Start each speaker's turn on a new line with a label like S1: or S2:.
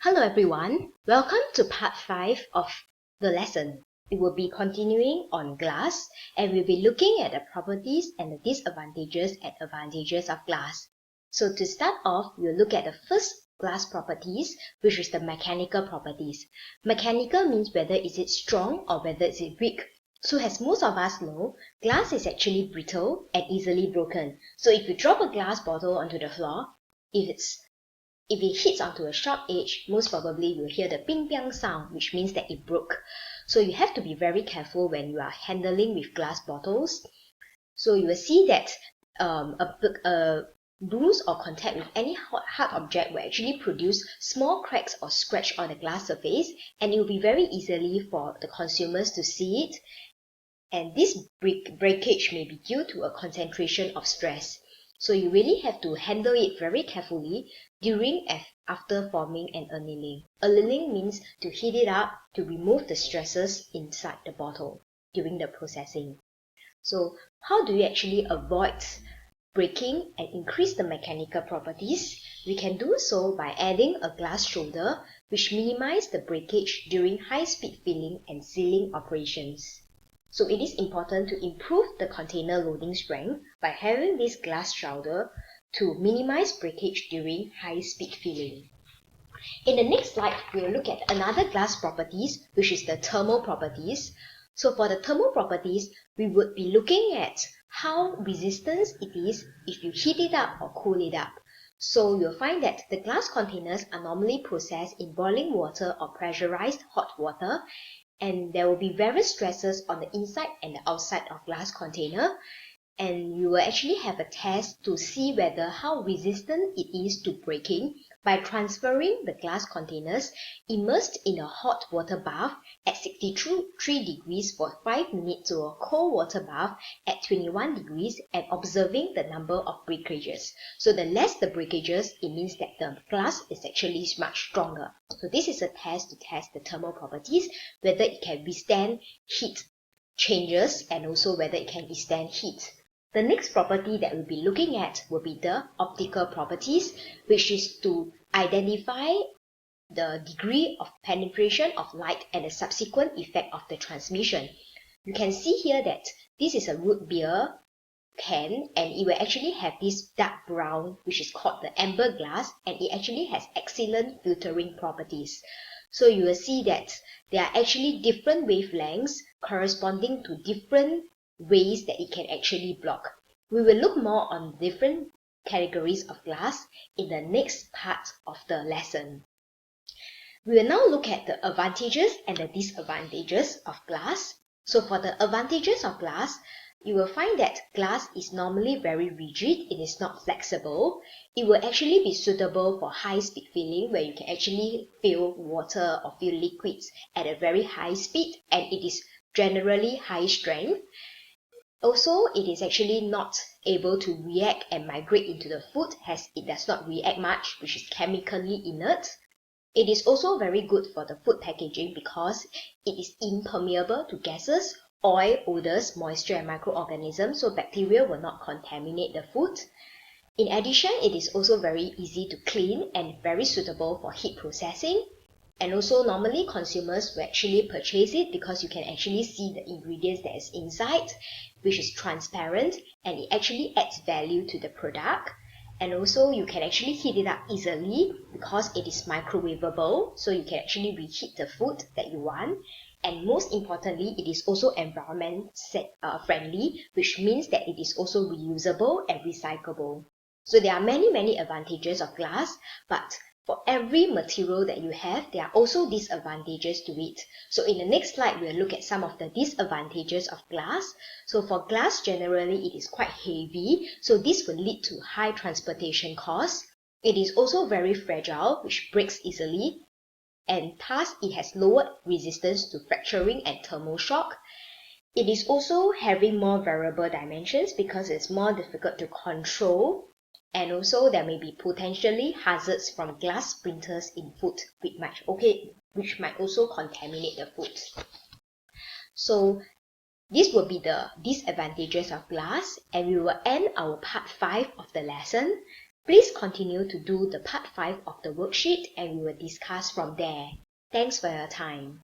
S1: Hello everyone, welcome to part 5 of the lesson. It will be continuing on glass and we'll be looking at the properties and the disadvantages and advantages of glass. So to start off, we'll look at the first glass properties, which is the mechanical properties. Mechanical means whether is it strong or whether is it weak. So as most of us know, glass is actually brittle and easily broken. So if you drop a glass bottle onto the floor, if it hits onto a sharp edge, most probably you'll hear the ping piang sound, which means that it broke. So you have to be very careful when you are handling with glass bottles. So you will see that a bruise or contact with any hard object will actually produce small cracks or scratch on the glass surface, and it will be very easily for the consumers to see it. And this breakage may be due to a concentration of stress. So you really have to handle it very carefully during and after forming and annealing. Annealing means to heat it up to remove the stresses inside the bottle during the processing. So how do you actually avoid breaking and increase the mechanical properties? We can do so by adding a glass shoulder which minimizes the breakage during high-speed filling and sealing operations. So it is important to improve the container loading strength by having this glass shoulder to minimize breakage during high-speed filling. In the next slide, we'll look at another glass properties, which is the thermal properties. So for the thermal properties, we would be looking at how resistant it is if you heat it up or cool it up. So you'll find that the glass containers are normally processed in boiling water or pressurized hot water, and there will be various stresses on the inside and the outside of glass container, and you will actually have a test to see whether how resistant it is to breaking by transferring the glass containers immersed in a hot water bath at 63 degrees for 5 minutes to a cold water bath at 21 degrees and observing the number of breakages. So the less the breakages, it means that the glass is actually much stronger. So this is a test to test the thermal properties, whether it can withstand heat changes and also whether it can withstand heat. The next property that we'll be looking at will be the optical properties, which is to identify the degree of penetration of light and the subsequent effect of the transmission. You can see here that this is a root beer can, and it will actually have this dark brown, which is called the amber glass, and it actually has excellent filtering properties. So you will see that there are actually different wavelengths corresponding to different ways that it can actually block. We will look more on different categories of glass in the next part of the lesson. We will now look at the advantages and the disadvantages of glass. So for the advantages of glass, you will find that glass is normally very rigid, it is not flexible. It will actually be suitable for high-speed filling where you can actually fill water or fill liquids at a very high speed, and it is generally high strength. Also, it is actually not able to react and migrate into the food as it does not react much, which is chemically inert. It is also very good for the food packaging because it is impermeable to gases, oil, odors, moisture and microorganisms, so bacteria will not contaminate the food. In addition, it is also very easy to clean and very suitable for heat processing. And also normally consumers will actually purchase it because you can actually see the ingredients that is inside, which is transparent, and it actually adds value to the product. And also you can actually heat it up easily because it is microwavable, so you can actually reheat the food that you want. And most importantly, it is also environment friendly, which means that it is also reusable and recyclable. So there are many advantages of glass, but for every material that you have, there are also disadvantages to it. So in the next slide, we'll look at some of the disadvantages of glass. So for glass, generally, it is quite heavy. So this will lead to high transportation costs. It is also very fragile, which breaks easily. And thus, it has lower resistance to fracturing and thermal shock. It is also having more variable dimensions because it's more difficult to control. And also there may be potentially hazards from glass splinters in food, which might also contaminate the food. So this will be the disadvantages of glass, and we will end our part 5 of the lesson. Please continue to do the part 5 of the worksheet and we will discuss from there. Thanks for your time.